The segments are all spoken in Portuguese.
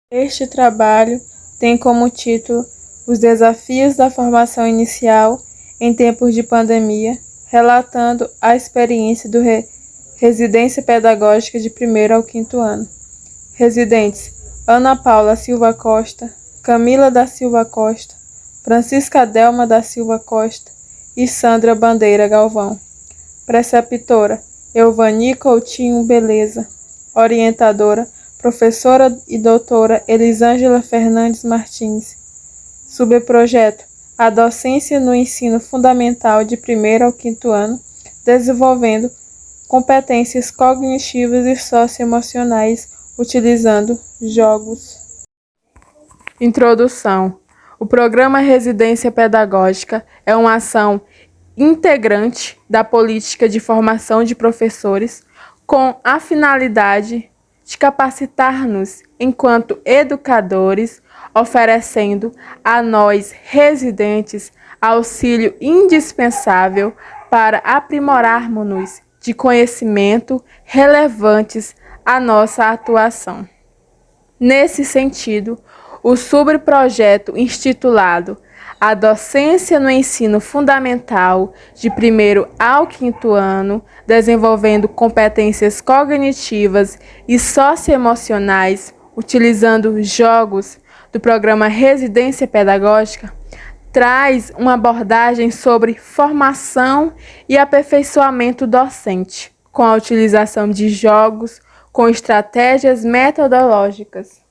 Este trabalho tem como título Os Desafios da Formação Inicial em Tempos de Pandemia, relatando a experiência do Residência Pedagógica de 1º ao 5º ano. Residentes: Ana Paula Silva Costa, Camila da Silva Costa, Francisca Delma da Silva Costa e Sandra Bandeira Galvão. Preceptora: Euvani Coutinho Beleza. Orientadora: Professora e doutora Elisângela Fernandes Martins. Subprojeto: A docência no ensino fundamental de 1º ao 5º ano, desenvolvendo competências cognitivas e socioemocionais utilizando jogos. Introdução. O programa Residência Pedagógica é uma ação integrante da política de formação de professores com a finalidade de capacitar-nos enquanto educadores, oferecendo a nós residentes auxílio indispensável para aprimorarmos-nos de conhecimento relevantes à nossa atuação. Nesse sentido, o subprojeto intitulado A Docência no Ensino Fundamental de 1º ao 5º ano, desenvolvendo competências cognitivas e socioemocionais, utilizando jogos, do programa Residência Pedagógica, traz uma abordagem sobre formação e aperfeiçoamento docente, com a utilização de jogos, com estratégias metodológicas.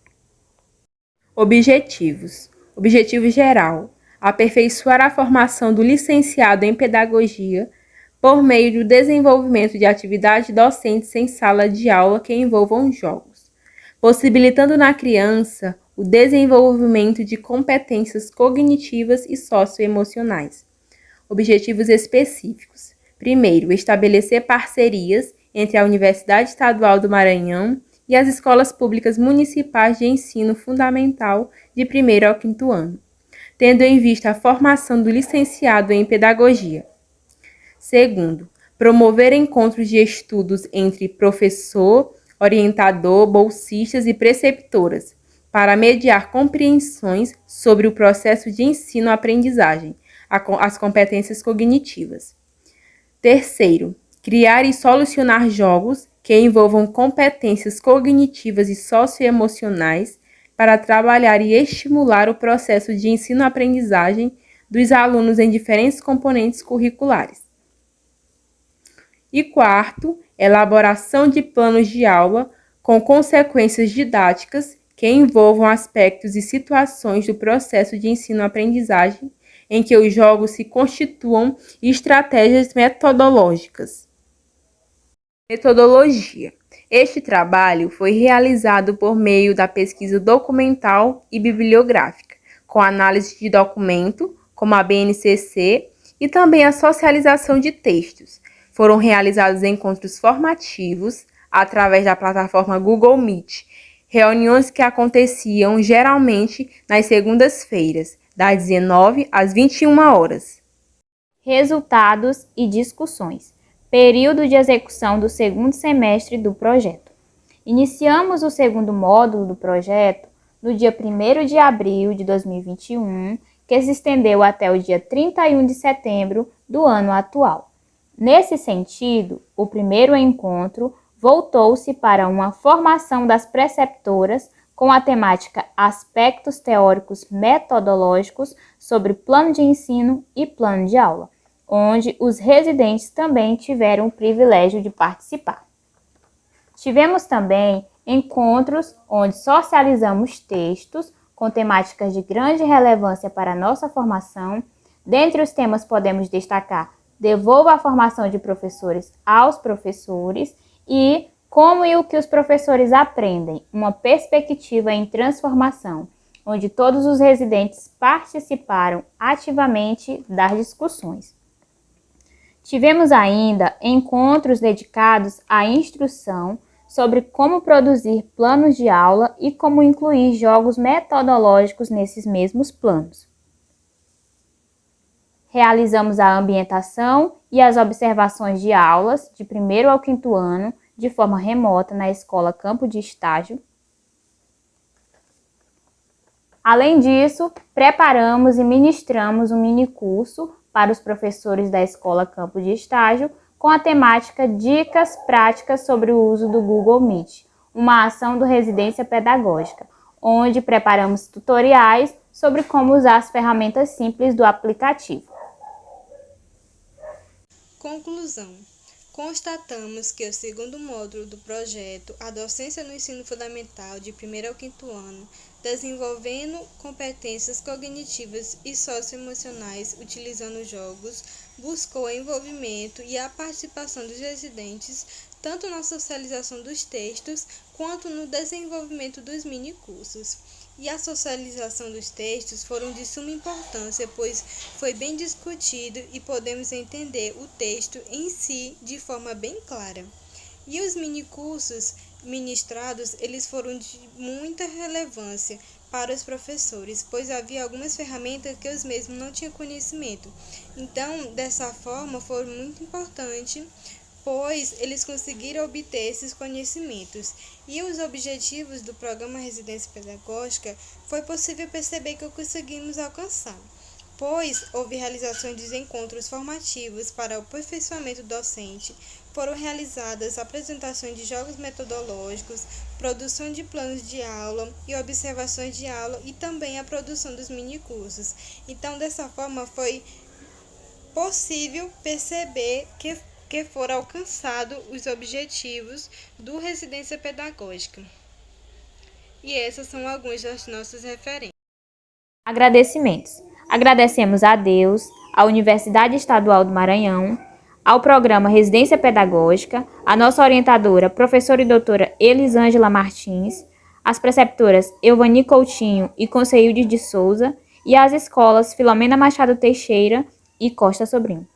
Objetivos. Objetivo geral: aperfeiçoar a formação do licenciado em pedagogia por meio do desenvolvimento de atividades docentes em sala de aula que envolvam jogos, possibilitando na criança o desenvolvimento de competências cognitivas e socioemocionais. Objetivos específicos. Primeiro, estabelecer parcerias entre a Universidade Estadual do Maranhão e as escolas públicas municipais de ensino fundamental de 1º ao 5º ano, tendo em vista a formação do licenciado em pedagogia. Segundo, promover encontros de estudos entre professor, orientador, bolsistas e preceptoras, para mediar compreensões sobre o processo de ensino-aprendizagem, as competências cognitivas. Terceiro, criar e solucionar jogos que envolvam competências cognitivas e socioemocionais para trabalhar e estimular o processo de ensino-aprendizagem dos alunos em diferentes componentes curriculares. E quarto, elaboração de planos de aula com consequências didáticas que envolvam aspectos e situações do processo de ensino-aprendizagem em que os jogos se constituam estratégias metodológicas. Metodologia. Este trabalho foi realizado por meio da pesquisa documental e bibliográfica, com análise de documento, como a BNCC, e também a socialização de textos. Foram realizados encontros formativos através da plataforma Google Meet, reuniões que aconteciam geralmente nas segundas-feiras, das 19 às 21 horas. Resultados e discussões. Período de execução do 2º semestre do projeto. Iniciamos o 2º módulo do projeto no dia 1º de abril de 2021, que se estendeu até o dia 31 de setembro do ano atual. Nesse sentido, o primeiro encontro voltou-se para uma formação das preceptoras com a temática Aspectos Teóricos Metodológicos sobre Plano de Ensino e Plano de Aula, onde os residentes também tiveram o privilégio de participar. Tivemos também encontros onde socializamos textos com temáticas de grande relevância para a nossa formação. Dentre os temas podemos destacar Devolva a formação de professores aos professores e Como e o que os professores aprendem, uma perspectiva em transformação, onde todos os residentes participaram ativamente das discussões. Tivemos ainda encontros dedicados à instrução sobre como produzir planos de aula e como incluir jogos metodológicos nesses mesmos planos. Realizamos a ambientação e as observações de aulas de 1º ao 5º ano de forma remota na Escola Campo de Estágio. Além disso, preparamos e ministramos um minicurso para os professores da Escola Campo de Estágio com a temática Dicas Práticas sobre o uso do Google Meet, uma ação do Residência Pedagógica, onde preparamos tutoriais sobre como usar as ferramentas simples do aplicativo. Conclusão. Constatamos que o segundo módulo do projeto, a docência no ensino fundamental de 1º ao 5º ano, desenvolvendo competências cognitivas e socioemocionais utilizando jogos, buscou o envolvimento e a participação dos residentes tanto na socialização dos textos quanto no desenvolvimento dos minicursos. E a socialização dos textos foram de suma importância, pois foi bem discutido e podemos entender o texto em si de forma bem clara. E os minicursos ministrados, eles foram de muita relevância para os professores, pois havia algumas ferramentas que os mesmos não tinham conhecimento. Então, dessa forma, foi muito importante, pois eles conseguiram obter esses conhecimentos. E os objetivos do programa Residência Pedagógica foi possível perceber que conseguimos alcançar, pois houve realização de encontros formativos para o aperfeiçoamento docente, foram realizadas apresentações de jogos metodológicos, produção de planos de aula e observações de aula e também a produção dos minicursos. Então, dessa forma, foi possível perceber que foram alcançados os objetivos do Residência Pedagógica. E essas são algumas das nossas referências. Agradecimentos. Agradecemos a Deus, à Universidade Estadual do Maranhão, ao programa Residência Pedagógica, a nossa orientadora, professora e doutora Elisângela Martins, as preceptoras Elvani Coutinho e Conceilde de Souza e as escolas Filomena Machado Teixeira e Costa Sobrinho.